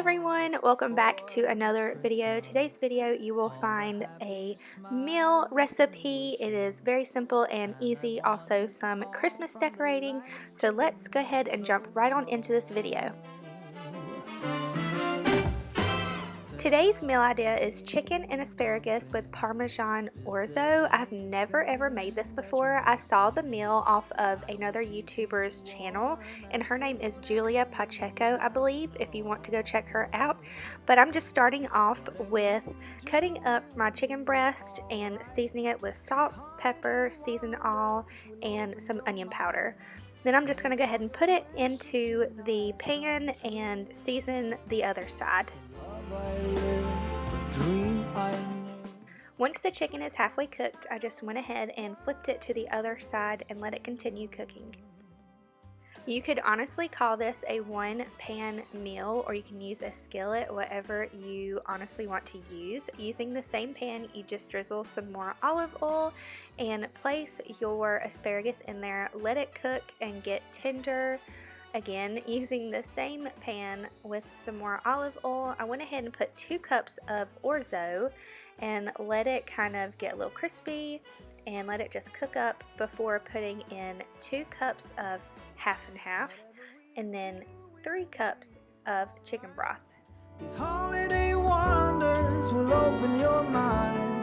everyone, welcome back to another video. Today's video you will find a meal recipe. It is very simple and easy, also some Christmas decorating. So let's go ahead and jump right on into this video. Today's meal idea is chicken and asparagus with Parmesan orzo. I've never ever made this before. I saw the meal off of another YouTuber's channel, and her name is Julia Pacheco, I believe, if you want to go check her out. But I'm just starting off with cutting up my chicken breast and seasoning it with salt, pepper, season all, and some onion powder. Then I'm just going to go ahead and put it into the pan and season the other side. Once the chicken is halfway cooked, I just went ahead and flipped it to the other side and let it continue cooking. You could honestly call this a one-pan meal, or you can use a skillet, whatever you honestly want to use. Using the same pan, you just drizzle some more olive oil and place your asparagus in there. Let it cook and get tender. Again, using the same pan with some more olive oil, I went ahead and put 2 cups of orzo and let it kind of get a little crispy and let it just cook up before putting in 2 cups of half and half and then 3 cups of chicken broth. These holiday wonders will open your mind.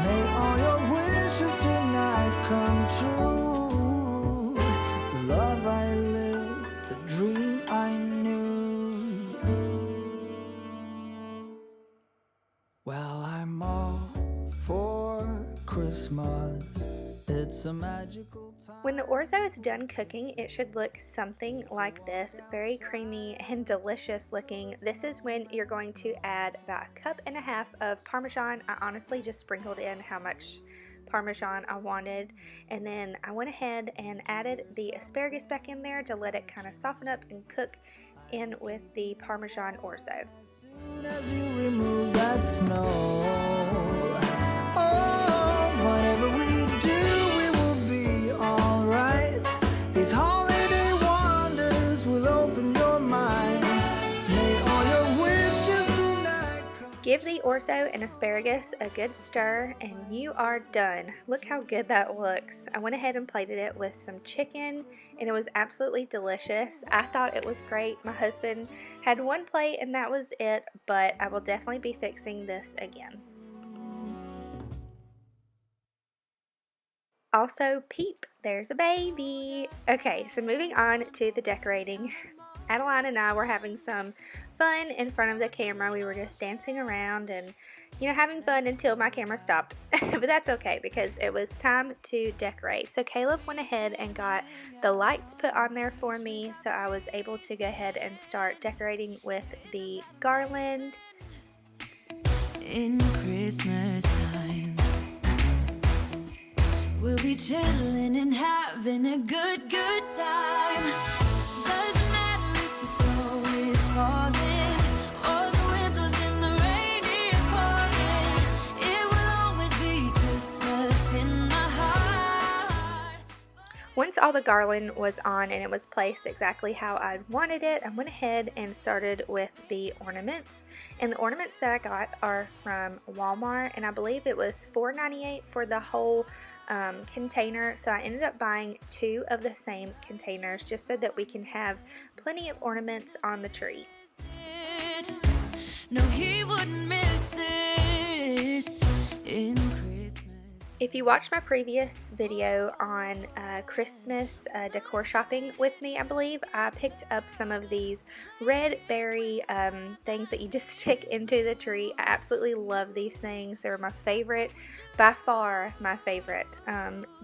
May all your wishes tonight come true. The love I live, the dream I knew. Well, I'm all for Christmas. It's a magical time. When the orzo is done cooking, it should look something like this, very creamy and delicious looking. This is when you're going to add about 1.5 cups of Parmesan. I honestly just sprinkled in how much Parmesan I wanted, and then I went ahead and added the asparagus back in there to let it kind of soften up and cook in with the Parmesan orzo. As soon as you remove that snow, oh, whatever we do, we will be alright. These holiday wonders will open your mind. May all your wishes tonight come. Give the orzo and asparagus a good stir and you are done. Look how good that looks. I went ahead and plated it with some chicken and it was absolutely delicious. I thought it was great. My husband had 1 plate and that was it, but I will definitely be fixing this again. Also, peep, there's a baby. Okay, so moving on to the decorating. Adeline and I were having some fun in front of the camera. We were just dancing around and, you know, having fun until my camera stopped. But that's okay because it was time to decorate. So Caleb went ahead and got the lights put on there for me, so I was able to go ahead and start decorating with the garland. In Christmas times, we'll be chilling and having a good time. Doesn't matter if the snow is falling or the wind blows and the rain is pouring. It will always be Christmas in my heart. Once all the garland was on and it was placed exactly how I wanted it, I went ahead and started with the ornaments. And the ornaments that I got are from Walmart, and I believe it was $4.98 for the whole container. So I ended up buying 2 of the same containers just so that we can have plenty of ornaments on the tree. No, he wouldn't miss this in Christmas. If you watched my previous video on Christmas decor shopping with me, I believe, I picked up some of these red berry things that you just stick into the tree. I absolutely love these things. They were my favorite, by far my favorite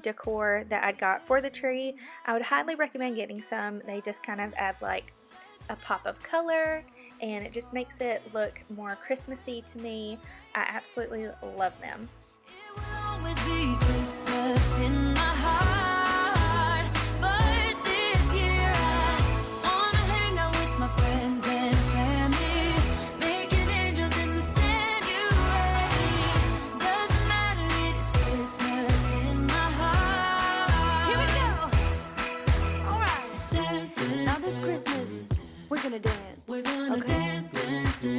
decor that I got for the tree. I would highly recommend getting some. They just kind of add like a pop of color and it just makes it look more Christmassy to me. I absolutely love them. It will always be Christmas in my heart. But this year I wanna hang out with my friends and family, making angels in the sanctuary. Doesn't matter, it is Christmas in my heart. Here we go. All right. Dance, dance, now this Christmas we're gonna dance. We're gonna dance, dance, dance.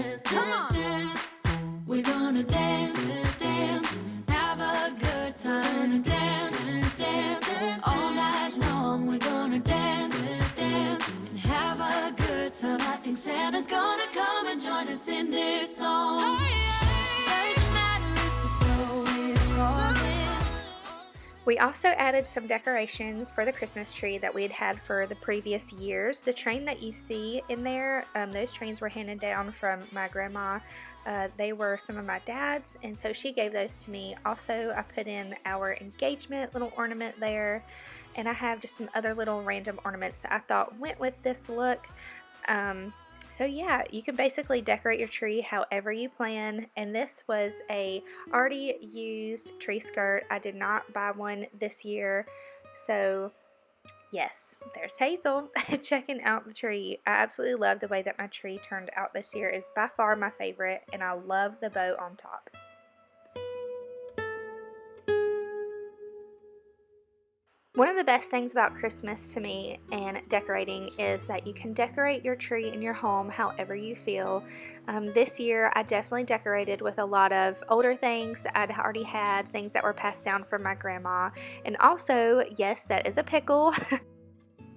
Some I think Santa's gonna come and join us in this song. Doesn't matter if the snow is falling. We also added some decorations for the Christmas tree that we had had for the previous years. The train that you see in there, those trains were handed down from my grandma. They were some of my dad's, and so she gave those to me. Also, I put in our engagement little ornament there, and I have just some other little random ornaments that I thought went with this look. So yeah, you can basically decorate your tree however you plan, and this was a already used tree skirt. I did not buy one this year, so yes, there's Hazel checking out the tree. I absolutely love the way that my tree turned out this year. It's by far my favorite, and I love the bow on top. One of the best things about Christmas to me and decorating is that you can decorate your tree in your home however you feel. This year I definitely decorated with a lot of older things that I'd already had, things that were passed down from my grandma, and also, yes, that is a pickle.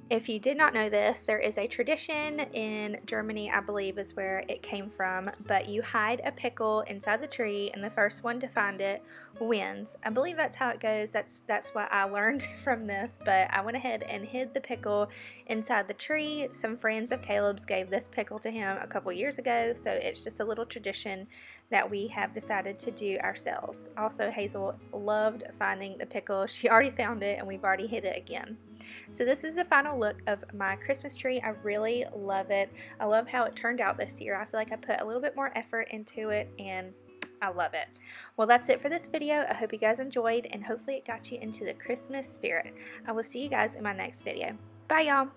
If you did not know this, there is a tradition in Germany, I believe is where it came from, but you hide a pickle inside the tree and the first one to find it wins. I believe that's how it goes. That's what I learned from this, but I went ahead and hid the pickle inside the tree. Some friends of Caleb's gave this pickle to him a couple years ago, so it's just a little tradition that we have decided to do ourselves. Also, Hazel loved finding the pickle. She already found it and we've already hid it again. So this is the final look of my Christmas tree. I really love it. I love how it turned out this year. I feel like I put a little bit more effort into it and I love it. Well, that's it for this video. I hope you guys enjoyed and hopefully it got you into the Christmas spirit. I will see you guys in my next video. Bye, y'all.